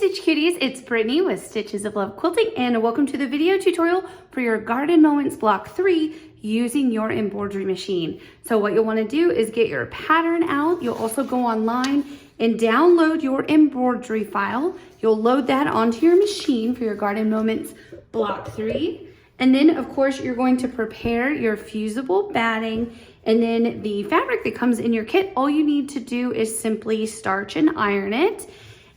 Stitch Cuties, it's Brittany with Stitches of Love Quilting, and welcome to the video tutorial for your Garden Moments Block 3 using your embroidery machine. So what you'll want to do is get your pattern out. You'll also go online and download your embroidery file. You'll load that onto your machine for your Garden Moments Block 3. And then, of course, you're going to prepare your fusible batting, and then the fabric that comes in your kit, all you need to do is simply starch and iron it.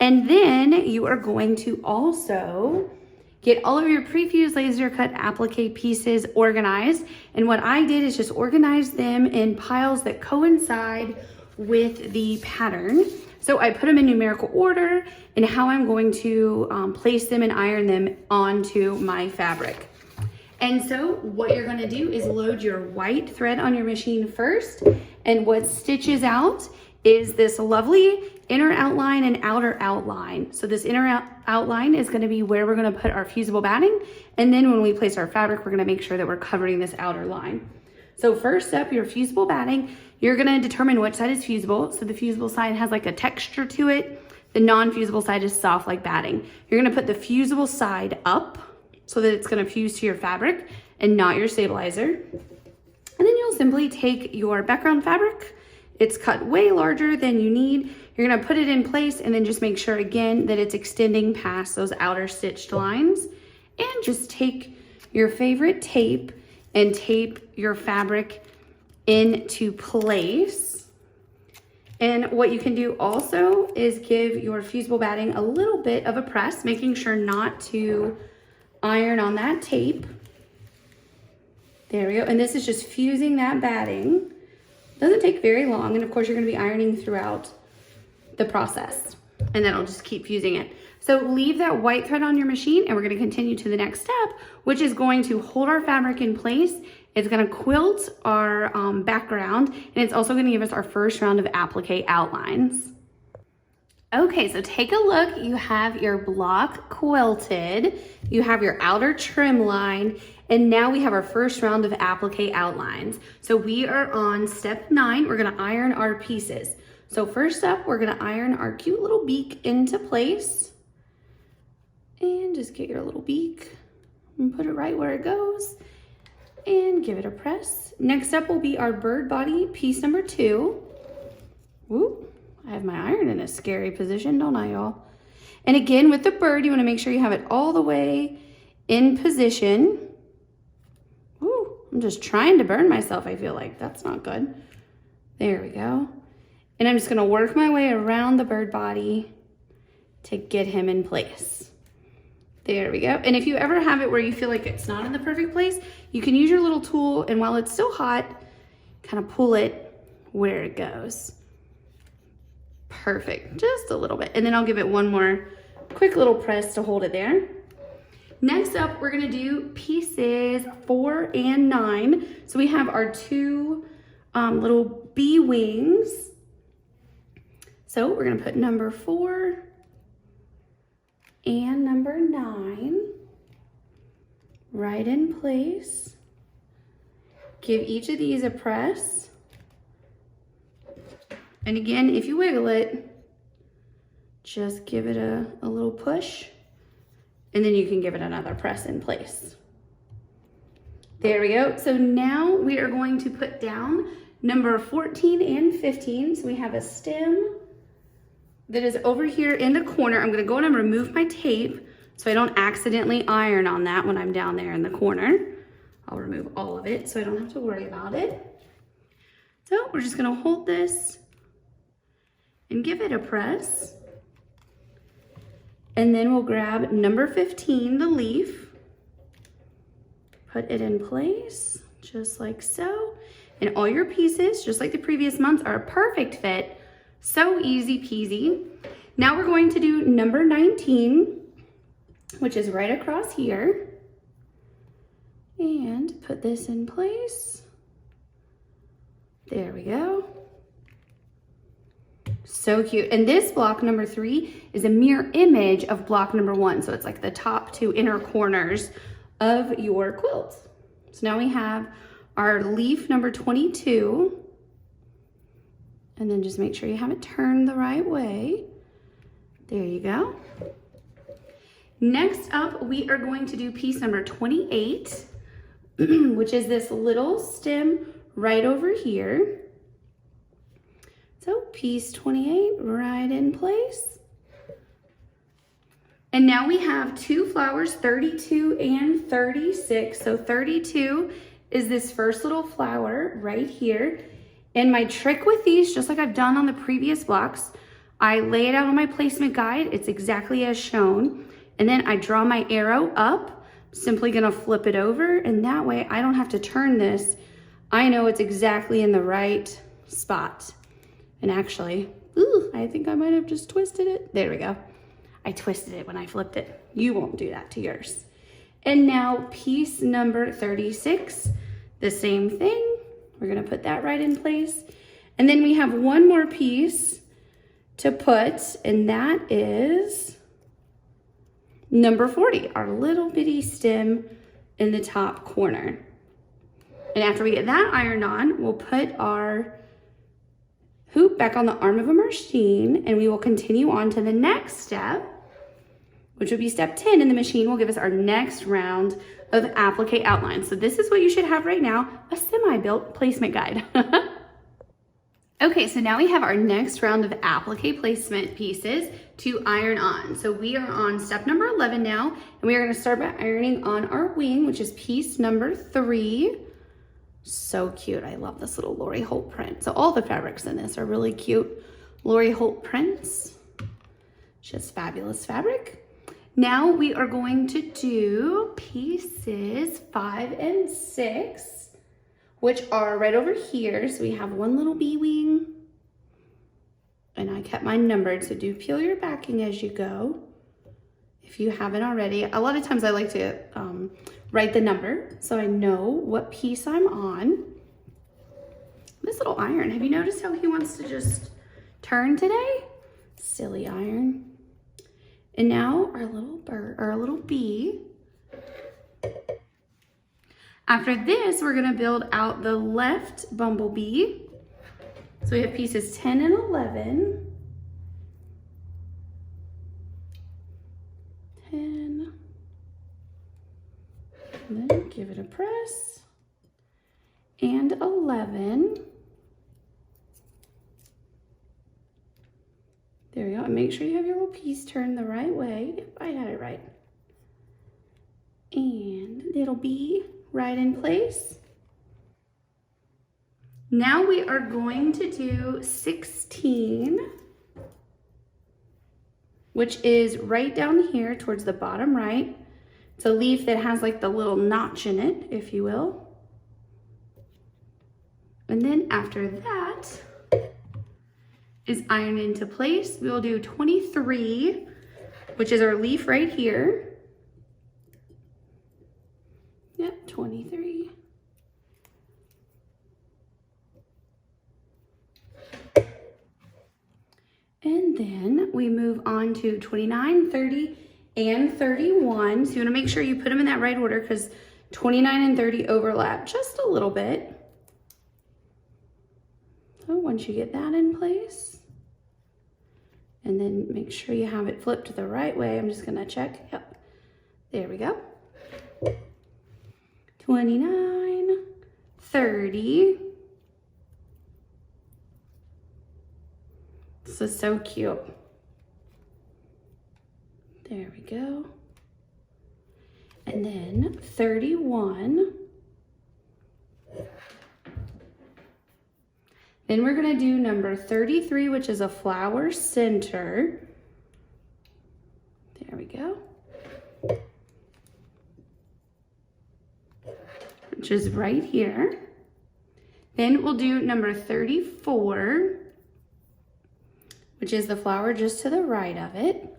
And then you are going to also get all of your pre-fused laser cut applique pieces organized. And what I did is just organize them in piles that coincide with the pattern. So I put them in numerical order and how I'm going to place them and iron them onto my fabric. And so what you're gonna do is load your white thread on your machine first. And what stitches out is this lovely inner outline and outer outline. So this inner outline is gonna be where we're gonna put our fusible batting. And then when we place our fabric, we're gonna make sure that we're covering this outer line. So first up, your fusible batting, you're gonna determine which side is fusible. So the fusible side has like a texture to it. The non-fusible side is soft like batting. You're gonna put the fusible side up so that it's gonna fuse to your fabric and not your stabilizer. And then you'll simply take your background fabric. It's cut way larger than you need. You're gonna put it in place and then just make sure again that it's extending past those outer stitched lines. And just take your favorite tape and tape your fabric into place. And what you can do also is give your fusible batting a little bit of a press, making sure not to iron on that tape. There we go. And this is just fusing that batting. Doesn't take very long, and of course you're going to be ironing throughout the process, and then I'll just keep fusing it. So leave that white thread on your machine, and we're going to continue to the next step, which is going to hold our fabric in place. It's going to quilt our background, and it's also going to give us our first round of applique outlines. Okay, so take a look. You have your block quilted, you have your outer trim line, and now we have our first round of applique outlines. So we are on step 9. We're gonna iron our pieces. So first up, we're gonna iron our cute little beak into place. And just get your little beak and put it right where it goes and give it a press. Next up will be our bird body, piece number 2. Whoop. I have my iron in a scary position, don't I, y'all? And again, with the bird, you wanna make sure you have it all the way in position. Ooh, I'm just trying to burn myself, I feel like. That's not good. There we go. And I'm just gonna work my way around the bird body to get him in place. There we go. And if you ever have it where you feel like it's not in the perfect place, you can use your little tool, and while it's still hot, kind of pull it where it goes. Perfect, just a little bit. And then I'll give it one more quick little press to hold it there. Next up, we're gonna do pieces 4 and 9. So we have our 2 little bee wings. So we're gonna put number 4 and number 9 right in place. Give each of these a press. And again, if you wiggle it, just give it a little push, and then you can give it another press in place. There we go. So now we are going to put down number 14 and 15. So we have a stem that is over here in the corner. I'm gonna go in and remove my tape so I don't accidentally iron on that when I'm down there in the corner. I'll remove all of it so I don't have to worry about it. So we're just gonna hold this and give it a press. And then we'll grab number 15, the leaf, put it in place, just like so. And all your pieces, just like the previous months, are a perfect fit. So easy peasy. Now we're going to do number 19, which is right across here. And put this in place. There we go. So cute. And this block number 3 is a mirror image of block number 1. So it's like the top 2 inner corners of your quilt. So now we have our leaf number 22. And then just make sure you have it turned the right way. There you go. Next up, we are going to do piece number 28, which is this little stem right over here. So piece 28 right in place. And now we have two flowers, 32 and 36. So 32 is this first little flower right here. And my trick with these, just like I've done on the previous blocks, I lay it out on my placement guide. It's exactly as shown. And then I draw my arrow up, simply gonna flip it over, and that way I don't have to turn this. I know it's exactly in the right spot. And actually, ooh, I think I might have just twisted it. There we go. I twisted it when I flipped it. You won't do that to yours. And now piece number 36, the same thing. We're gonna put that right in place. And then we have one more piece to put, and that is number 40, our little bitty stem in the top corner. And after we get that ironed on, we'll put our hoop back on the arm of a machine, and we will continue on to the next step, which would be step 10, and the machine will give us our next round of applique outline. So this is what you should have right now, a semi-built placement guide. Okay, so now we have our next round of applique placement pieces to iron on. So we are on step number 11 now, and we are gonna start by ironing on our wing, which is piece number 3. So cute. I love this little Lori Holt print. So all the fabrics in this are really cute Lori Holt prints. Just fabulous fabric. Now we are going to do pieces 5 and 6, which are right over here. So we have one little bee wing, and I kept mine numbered. So do peel your backing as you go, if you haven't already. A lot of times I like to write the number so I know what piece I'm on. This little iron, have you noticed how he wants to just turn today? Silly iron. And now our little bird, or our little bee. After this, we're gonna build out the left bumblebee. So we have pieces 10 and 11. 10. And then give it a press. And 11. There we go. And make sure you have your little piece turned the right way. Yep, I had it right. And it'll be right in place. Now we are going to do 16, which is right down here towards the bottom right. It's a leaf that has like the little notch in it, if you will. And then after that is ironed into place. We will do 23, which is our leaf right here. Yep, 23. And then we move on to 29, 30, and 31. So you wanna make sure you put them in that right order because 29 and 30 overlap just a little bit. So once you get that in place, and then make sure you have it flipped the right way. I'm just gonna check, yep, there we go. 29, 30. This is so cute. There we go. And then 31. Then we're gonna do number 33, which is a flower center. There we go. Which is right here. Then we'll do number 34, which is the flower just to the right of it.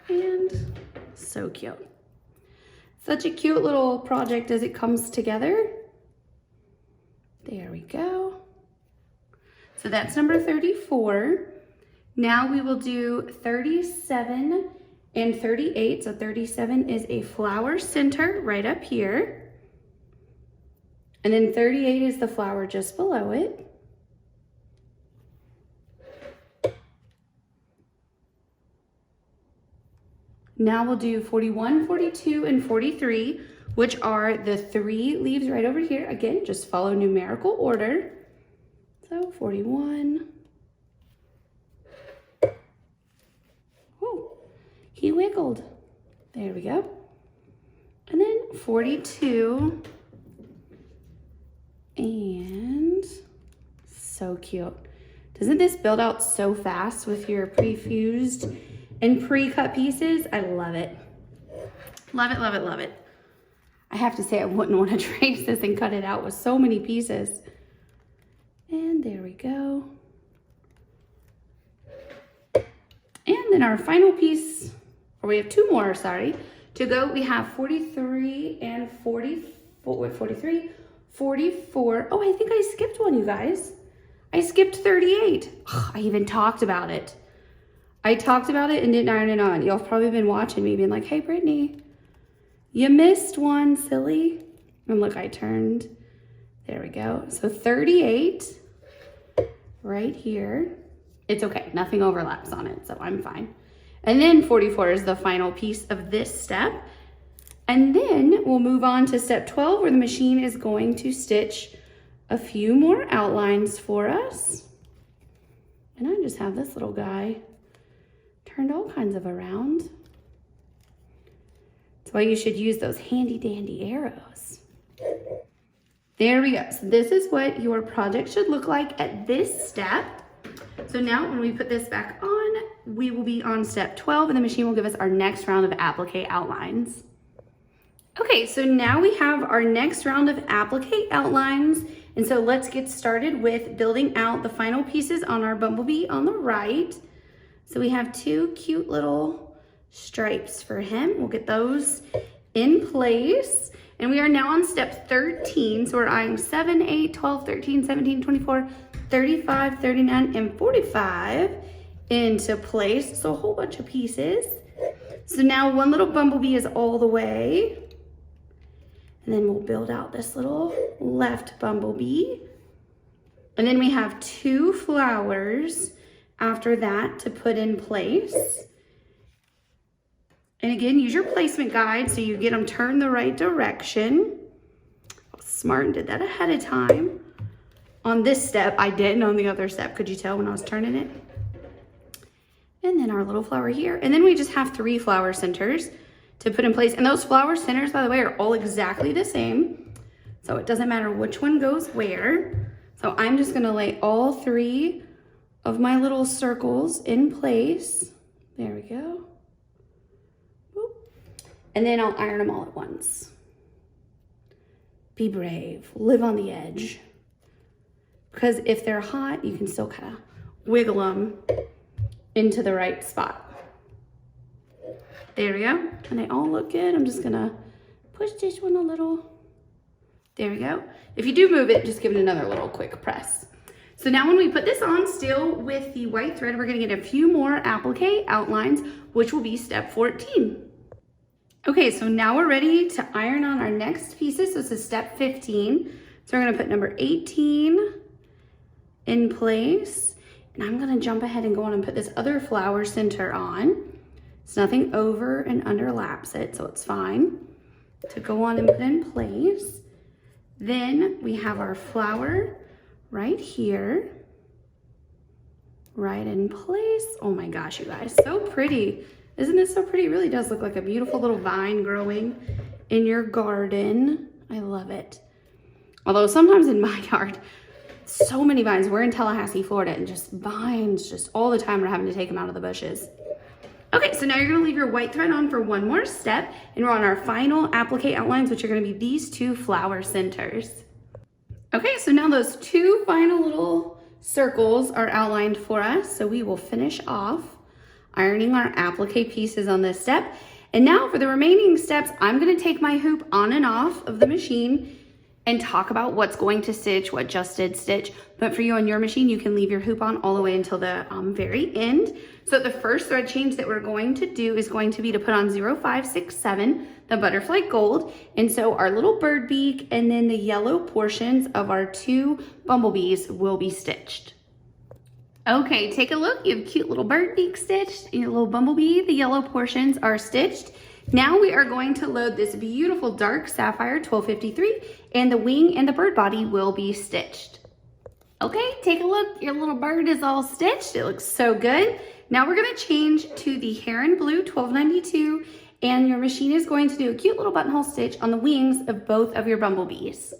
And so cute. Such a cute little project as it comes together. There we go. So that's number 34. Now we will do 37 and 38. So 37 is a flower center right up here. And then 38 is the flower just below it. Now we'll do 41, 42, and 43, which are the 3 leaves right over here. Again, just follow numerical order. So 41. Oh, he wiggled. There we go. And then 42. And so cute. Doesn't this build out so fast with your pre-fused and pre-cut pieces? I love it. Love it, love it, love it. I have to say I wouldn't want to trace this and cut it out with so many pieces. And there we go. And then our final piece, or we have 2 more, sorry, to go. We have 43 and 44, 43, 44. Oh, I think I skipped one, you guys. I skipped 38. Ugh, I even talked about it. I talked about it and didn't iron it on. Y'all have probably been watching me being like, hey, Brittany, you missed one, silly. And look, I turned. There we go. So 38 right here. It's okay. Nothing overlaps on it, so I'm fine. And then 44 is the final piece of this step. And then we'll move on to step 12, where the machine is going to stitch a few more outlines for us. And I just have this little guy turned all kinds of around. That's why you should use those handy dandy arrows. There we go. So this is what your project should look like at this step. So now when we put this back on, we will be on step 12, and the machine will give us our next round of applique outlines. Okay, so now we have our next round of applique outlines. And so let's get started with building out the final pieces on our bumblebee on the right. So we have 2 cute little stripes for him. We'll get those in place. And we are now on step 13. So we're eyeing 7, 8, 12, 13, 17, 24, 35, 39, and 45 into place. So a whole bunch of pieces. So now one little bumblebee is all the way. And then we'll build out this little left bumblebee. And then we have 2 flowers after that to put in place. And again, use your placement guide so you get them turned the right direction. I was smart and did that ahead of time. On this step, I didn't on the other step. Could you tell when I was turning it? And then our little flower here. And then we just have 3 flower centers to put in place. And those flower centers, by the way, are all exactly the same. So it doesn't matter which one goes where. So I'm just gonna lay all 3 of my little circles in place. There we go. Boop. And then I'll iron them all at once. Be brave, live on the edge. Because if they're hot, you can still kind of wiggle them into the right spot. There we go. And they all look good. I'm just gonna push this one a little. There we go. If you do move it, just give it another little quick press. So now when we put this on still with the white thread, we're gonna get a few more applique outlines, which will be step 14. Okay, so now we're ready to iron on our next pieces. So this is step 15. So we're gonna put number 18 in place. And I'm gonna jump ahead and go on and put this other flower center on. So nothing over and underlaps it, so it's fine to go on and put in place. Then we have our flower right here, right in place. Oh my gosh, you guys, so pretty. Isn't it so pretty? It really does look like a beautiful little vine growing in your garden. I love it. Although sometimes in my yard, so many vines. We're in Tallahassee, Florida, and just vines just all the time. We're having to take them out of the bushes. Okay, so now you're gonna leave your white thread on for one more step, and we're on our final applique outlines, which are gonna be these 2 flower centers. Okay, so now those 2 final little circles are outlined for us, so we will finish off ironing our applique pieces on this step. And now for the remaining steps, I'm gonna take my hoop on and off of the machine and talk about what's going to stitch, what just did stitch. But for you on your machine, you can leave your hoop on all the way until the very end. So the first thread change that we're going to do is going to be to put on 0567, the butterfly gold. And so our little bird beak and then the yellow portions of our 2 bumblebees will be stitched. Okay, take a look. You have a cute little bird beak stitched and your little bumblebee. The yellow portions are stitched. Now we are going to load this beautiful dark sapphire 1253 and the wing and the bird body will be stitched. Okay, take a look. Your little bird is all stitched. It looks so good. Now we're gonna change to the heron blue 1292 and your machine is going to do a cute little buttonhole stitch on the wings of both of your bumblebees.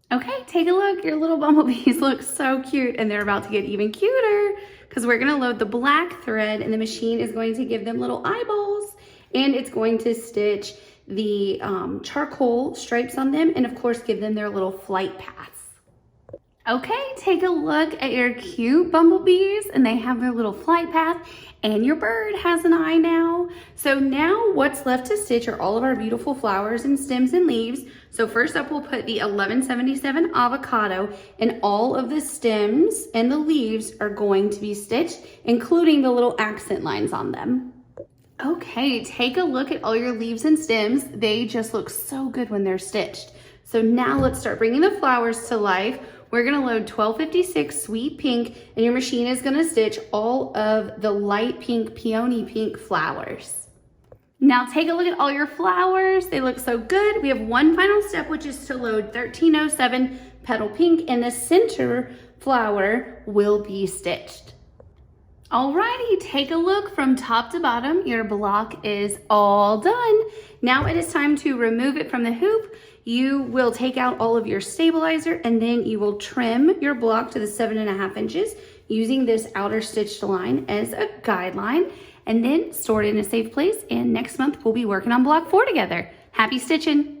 Okay, take a look. Your little bumblebees look so cute and they're about to get even cuter because we're gonna load the black thread and the machine is going to give them little eyeballs and it's going to stitch the charcoal stripes on them and of course give them their little flight paths. Okay, take a look at your cute bumblebees and they have their little flight path and your bird has an eye now. So now what's left to stitch are all of our beautiful flowers and stems and leaves. So first up we'll put the 1177 avocado and all of the stems and the leaves are going to be stitched, including the little accent lines on them. Okay, take a look at all your leaves and stems. They just look so good when they're stitched. So now let's start bringing the flowers to life. We're gonna load 1256 Sweet Pink and your machine is gonna stitch all of the light pink, peony pink flowers. Now take a look at all your flowers. They look so good. We have one final step, which is to load 1307 Petal Pink and the center flower will be stitched. Alrighty, take a look from top to bottom. Your block is all done. Now it is time to remove it from the hoop. You will take out all of your stabilizer and then you will trim your block to the 7.5 inches using this outer stitched line as a guideline and then store it in a safe place. And next month we'll be working on block 4 together. Happy stitching.